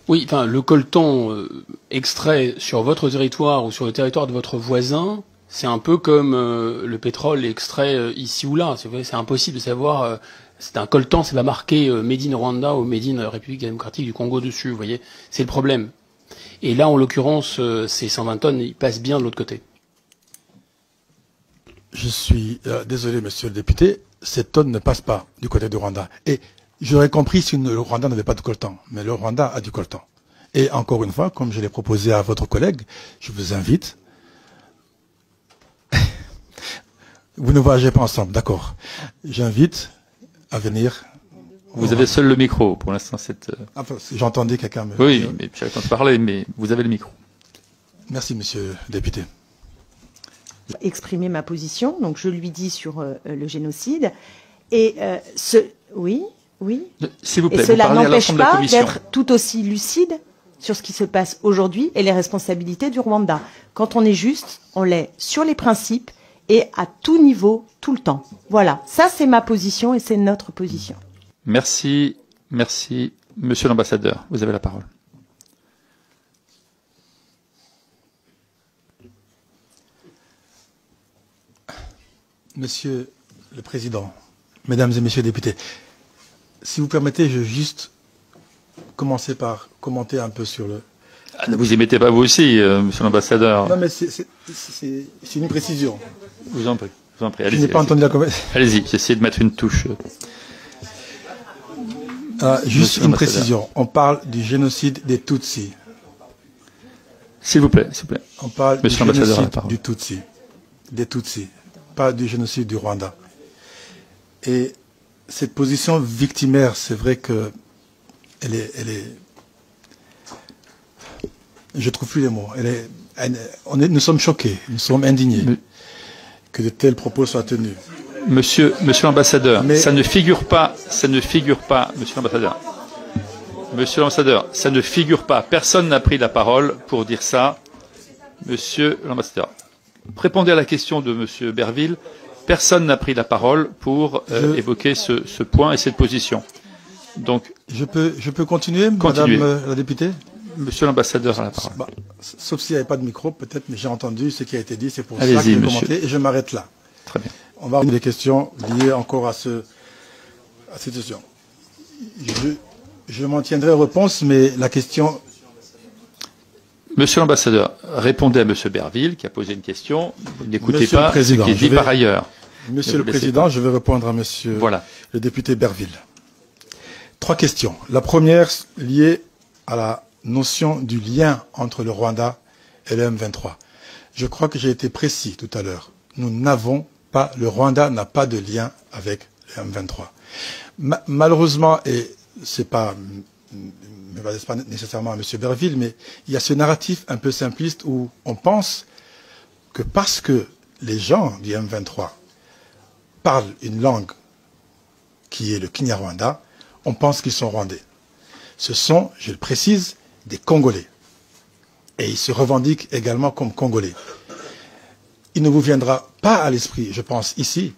Oui, enfin, le coltan extrait sur votre territoire ou sur le territoire de votre voisin, c'est un peu comme le pétrole extrait ici ou là. C'est impossible de savoir. C'est un coltan, c'est pas marqué Made in Rwanda ou Made in République démocratique du Congo dessus. Vous voyez, c'est le problème. Et là, en l'occurrence, ces 120 tonnes, ils passent bien de l'autre côté. Je suis désolé, monsieur le député, ces tonnes ne passent pas du côté du Rwanda. Et j'aurais compris si le Rwanda n'avait pas de coltan, mais le Rwanda a du coltan. Et encore une fois, comme je l'ai proposé à votre collègue, je vous invite. Vous ne voyagez pas ensemble, d'accord. J'invite à venir. Vous avez seul le micro, pour l'instant. Enfin, j'entendais quelqu'un me... Oui, mais j'ai le temps de parler, mais vous avez le micro. Merci, monsieur le député. Exprimer ma position, donc je lui dis sur le génocide. Et oui. S'il vous plaît, et cela vous n'empêche pas commission. d'être tout aussi lucide sur ce qui se passe aujourd'hui et les responsabilités du Rwanda. Quand on est juste, on l'est sur les principes et à tout niveau, tout le temps. Voilà, ça c'est ma position et c'est notre position. Merci. Monsieur l'ambassadeur, vous avez la parole. Monsieur le Président, Mesdames et Messieurs les députés, si vous permettez, je vais juste commencer par commenter un peu sur le... Ne vous y mettez pas vous aussi, monsieur l'ambassadeur. Non, mais c'est une précision. Je vous en prie. Je n'ai pas entendu la conversation. Allez-y, j'essaie de mettre une touche. Juste une précision. On parle du génocide des Tutsis. S'il vous plaît. On parle Monsieur du génocide du Tutsi. Des Tutsis. Pas du génocide du Rwanda. Et cette position victimaire, c'est vrai que elle est je trouve plus les mots. Nous sommes choqués, nous sommes indignés que de tels propos soient tenus. Monsieur l'ambassadeur, ça ne figure pas, monsieur l'ambassadeur. Monsieur l'ambassadeur, ça ne figure pas. Personne n'a pris la parole pour dire ça. Monsieur l'ambassadeur, répondez à la question de monsieur Berville. Personne n'a pris la parole pour évoquer ce point et cette position. Donc, je peux continuer, madame la députée? Monsieur l'ambassadeur a la parole. Sauf s'il n'y avait pas de micro, peut-être, mais j'ai entendu ce qui a été dit, c'est pour ça que j'ai commenté et je m'arrête là. Très bien. On va avoir des questions liées encore à cette situation. Je m'en tiendrai aux réponses, mais la question... Monsieur l'ambassadeur, répondez à monsieur Berville qui a posé une question. Vous n'écoutez pas ce qui est dit par ailleurs. Monsieur le Président, je vais répondre à monsieur le député Berville. 3 questions. La première liée à la notion du lien entre le Rwanda et le M23. Je crois que j'ai été précis tout à l'heure. Nous n'avons pas, le Rwanda n'a pas de lien avec le M23. Malheureusement, et c'est pas nécessairement à M. Berville, mais il y a ce narratif un peu simpliste où on pense que parce que les gens du M23 parlent une langue qui est le Kinyarwanda, on pense qu'ils sont rwandais. Ce sont, je le précise, des Congolais. Et ils se revendiquent également comme Congolais. Il ne vous viendra pas à l'esprit, je pense, ici,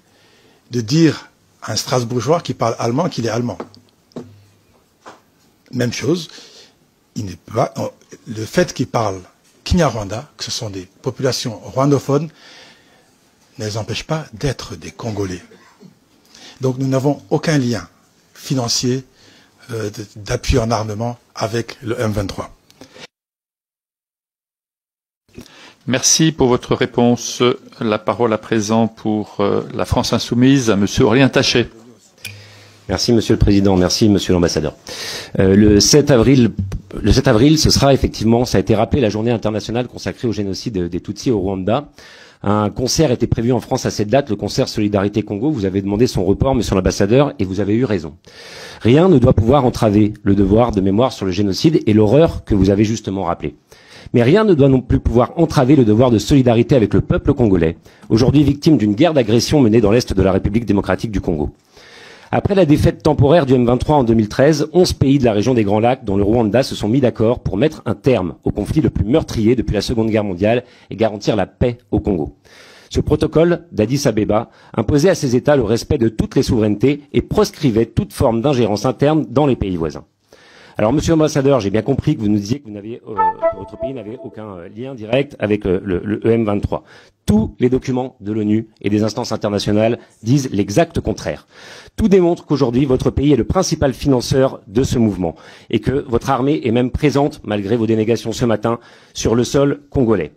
de dire à un Strasbourgeois qui parle allemand qu'il est allemand. Même chose, le fait qu'ils parlent Kinyarwanda, que ce sont des populations rwandophones, ne les empêche pas d'être des Congolais. Donc nous n'avons aucun lien financier d'appui en armement avec le M23. Merci pour votre réponse. La parole à présent pour la France Insoumise à monsieur Aurélien Taché. Merci Monsieur le Président, merci Monsieur l'Ambassadeur. Le 7 avril, ce sera effectivement, ça a été rappelé, la journée internationale consacrée au génocide des Tutsis au Rwanda. Un concert était prévu en France à cette date, le concert Solidarité Congo. Vous avez demandé son report, Monsieur l'Ambassadeur, et vous avez eu raison. Rien ne doit pouvoir entraver le devoir de mémoire sur le génocide et l'horreur que vous avez justement rappelé. Mais rien ne doit non plus pouvoir entraver le devoir de solidarité avec le peuple congolais, aujourd'hui victime d'une guerre d'agression menée dans l'est de la République démocratique du Congo. Après la défaite temporaire du M23 en 2013, 11 pays de la région des Grands Lacs, dont le Rwanda, se sont mis d'accord pour mettre un terme au conflit le plus meurtrier depuis la Seconde Guerre mondiale et garantir la paix au Congo. Ce protocole d'Addis Abeba imposait à ces États le respect de toutes les souverainetés et proscrivait toute forme d'ingérence interne dans les pays voisins. Alors, Monsieur l'ambassadeur, j'ai bien compris que vous nous disiez que votre pays n'avait aucun lien direct avec le EM23. Tous les documents de l'ONU et des instances internationales disent l'exact contraire. Tout démontre qu'aujourd'hui, votre pays est le principal financeur de ce mouvement et que votre armée est même présente, malgré vos dénégations ce matin, sur le sol congolais.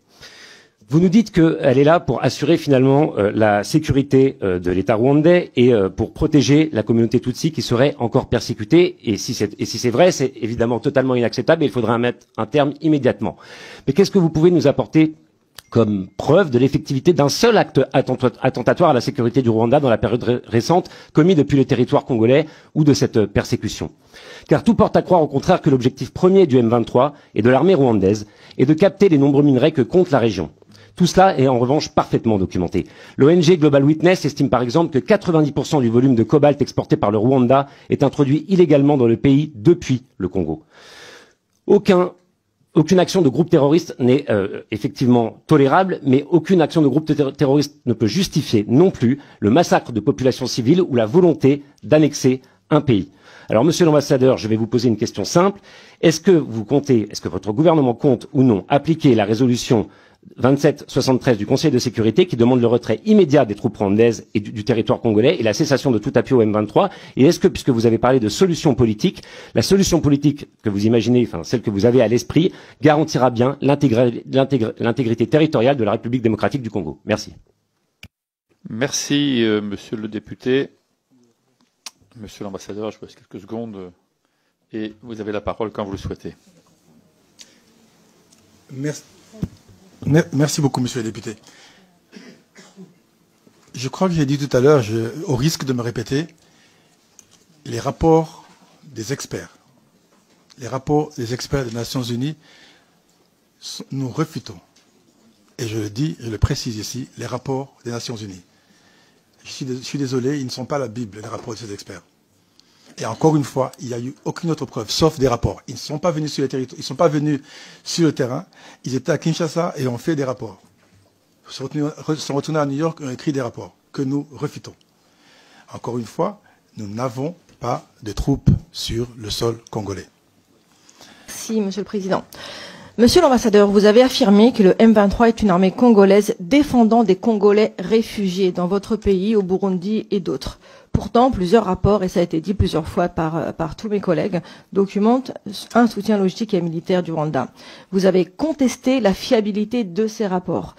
Vous nous dites qu'elle est là pour assurer finalement la sécurité de l'État rwandais et pour protéger la communauté Tutsi qui serait encore persécutée. Et si c'est vrai, c'est évidemment totalement inacceptable et il faudra mettre un terme immédiatement. Mais qu'est-ce que vous pouvez nous apporter comme preuve de l'effectivité d'un seul acte attentatoire à la sécurité du Rwanda dans la période récente commis depuis le territoire congolais ou de cette persécution? Car tout porte à croire au contraire que l'objectif premier du M23 et de l'armée rwandaise est de capter les nombreux minerais que compte la région. Tout cela est en revanche parfaitement documenté. L'ONG Global Witness estime par exemple que 90% du volume de cobalt exporté par le Rwanda est introduit illégalement dans le pays depuis le Congo. Aucune action de groupe terroriste n'est effectivement tolérable, mais aucune action de groupe terroriste ne peut justifier non plus le massacre de populations civiles ou la volonté d'annexer un pays. Alors, Monsieur l'ambassadeur, je vais vous poser une question simple. Est-ce que votre gouvernement compte ou non appliquer la résolution 2773 du Conseil de sécurité qui demande le retrait immédiat des troupes rwandaises et du territoire congolais et la cessation de tout appui au M23? Et est-ce que, puisque vous avez parlé de solution politique, la solution politique que vous imaginez, enfin celle que vous avez à l'esprit, garantira bien l'intégrité territoriale de la République démocratique du Congo? Merci. Merci, monsieur le député. Monsieur l'ambassadeur, je vous laisse quelques secondes et vous avez la parole quand vous le souhaitez. Merci beaucoup, monsieur le député. Je crois que j'ai dit tout à l'heure, au risque de me répéter, les rapports des experts des Nations Unies, nous refutons. Et je le dis, je le précise ici, les rapports des Nations Unies. Je suis désolé, ils ne sont pas la Bible, les rapports de ces experts. Et encore une fois, il n'y a eu aucune autre preuve, sauf des rapports. Ils ne sont pas venus sur les territoires, ils ne sont pas venus sur le terrain. Ils étaient à Kinshasa et ont fait des rapports. Ils sont retournés à New York et ont écrit des rapports que nous refutons. Encore une fois, nous n'avons pas de troupes sur le sol congolais. Merci, Monsieur le Président. Monsieur l'ambassadeur, vous avez affirmé que le M23 est une armée congolaise défendant des Congolais réfugiés dans votre pays, au Burundi et d'autres. Pourtant, plusieurs rapports, et ça a été dit plusieurs fois par tous mes collègues, documentent un soutien logistique et militaire du Rwanda. Vous avez contesté la fiabilité de ces rapports.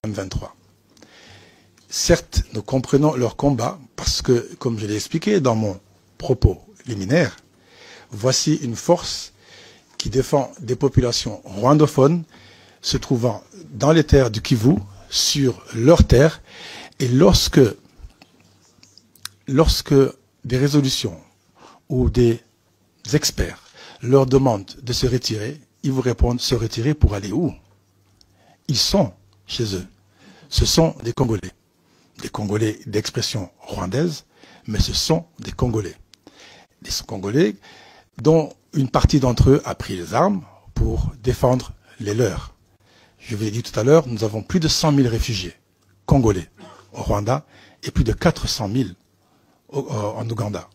M23. Certes, nous comprenons leur combat parce que, comme je l'ai expliqué dans mon propos liminaire, voici une force qui défend des populations rwandophones se trouvant dans les terres du Kivu, sur leurs terres, et lorsque des résolutions ou des experts leur demandent de se retirer, ils vous répondent se retirer pour aller où? Ils sont chez eux. Ce sont des Congolais d'expression rwandaise, mais ce sont des Congolais. Des Congolais dont une partie d'entre eux a pris les armes pour défendre les leurs. Je vous l'ai dit tout à l'heure, nous avons plus de 100 000 réfugiés congolais au Rwanda et plus de 400 000 en Ouganda.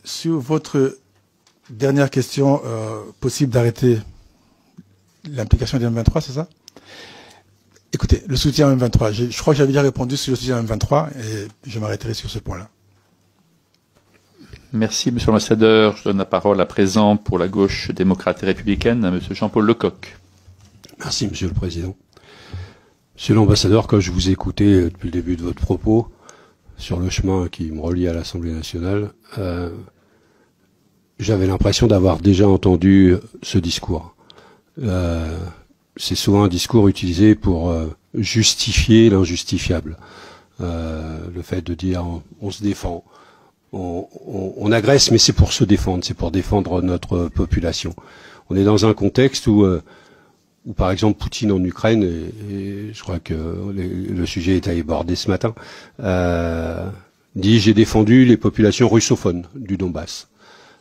Sur votre dernière question, possible d'arrêter l'implication du M23, c'est ça? Écoutez, le soutien au M23, je crois que j'avais déjà répondu sur le soutien au M23 et je m'arrêterai sur ce point-là. Merci, Monsieur l'ambassadeur. Je donne la parole à présent pour la gauche démocrate et républicaine à Monsieur Jean-Paul Lecoq. Merci, Monsieur le Président. Monsieur l'ambassadeur, quand je vous écoutais depuis le début de votre propos sur le chemin qui me relie à l'Assemblée nationale, j'avais l'impression d'avoir déjà entendu ce discours. C'est souvent un discours utilisé pour justifier l'injustifiable. Le fait de dire on se défend. On agresse, mais c'est pour se défendre, c'est pour défendre notre population. On est dans un contexte où par exemple, Poutine en Ukraine, et je crois que le sujet est abordé ce matin, dit « j'ai défendu les populations russophones du Donbass ».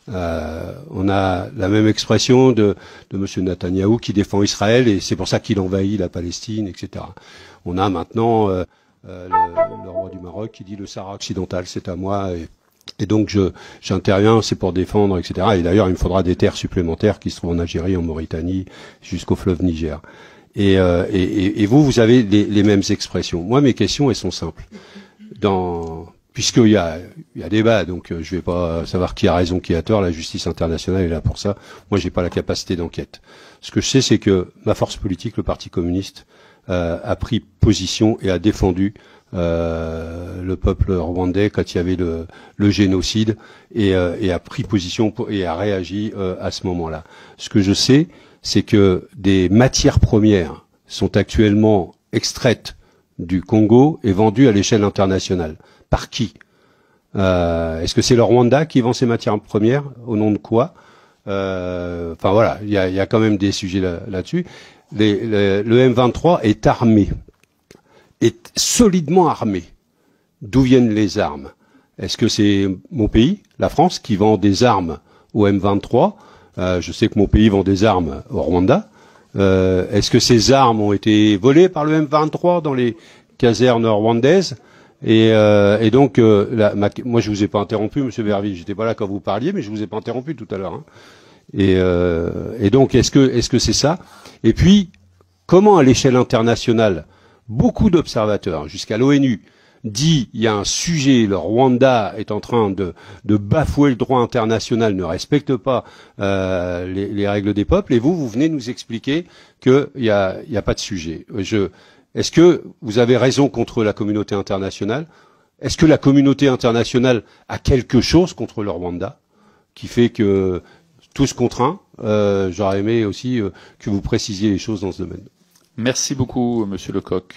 On a la même expression de M. Netanyahou qui défend Israël et c'est pour ça qu'il envahit la Palestine, etc. On a maintenant le roi du Maroc qui dit « le Sahara occidental, c'est à moi ». Et donc j'interviens, c'est pour défendre, etc. Et d'ailleurs, il me faudra des terres supplémentaires qui se trouvent en Algérie, en Mauritanie, jusqu'au fleuve Niger. Et vous avez les mêmes expressions. Moi, mes questions, elles sont simples. Puisqu'il y a débat, donc je vais pas savoir qui a raison, qui a tort. La justice internationale est là pour ça. Moi, j'ai pas la capacité d'enquête. Ce que je sais, c'est que ma force politique, le Parti communiste, a pris position et a défendu le peuple rwandais quand il y avait le génocide et a pris position et a réagi à ce moment-là. Ce que je sais, c'est que des matières premières sont actuellement extraites du Congo et vendues à l'échelle internationale. Par qui? Est-ce que c'est le Rwanda qui vend ces matières premières? Au nom de quoi? Enfin voilà, il y a quand même des sujets là-dessus. Le M23 est armé, est solidement armé. D'où viennent les armes? Est-ce que c'est mon pays, la France, qui vend des armes au M23? Je sais que mon pays vend des armes au Rwanda. Est-ce que ces armes ont été volées par le M23 dans les casernes rwandaises? Et donc, moi je vous ai pas interrompu, Monsieur Berville, j'étais pas là quand vous parliez, mais je vous ai pas interrompu tout à l'heure. Hein. Et donc, est-ce que c'est ça? Et puis, comment à l'échelle internationale, beaucoup d'observateurs, jusqu'à l'ONU, dit il y a un sujet, le Rwanda est en train de bafouer le droit international, ne respecte pas les règles des peuples, et vous venez nous expliquer qu'il y a pas de sujet. Est-ce que vous avez raison contre la communauté internationale? Est-ce que la communauté internationale a quelque chose contre le Rwanda qui fait que tout se contraint? J'aurais aimé aussi que vous précisiez les choses dans ce domaine. Merci beaucoup, Monsieur Lecoq.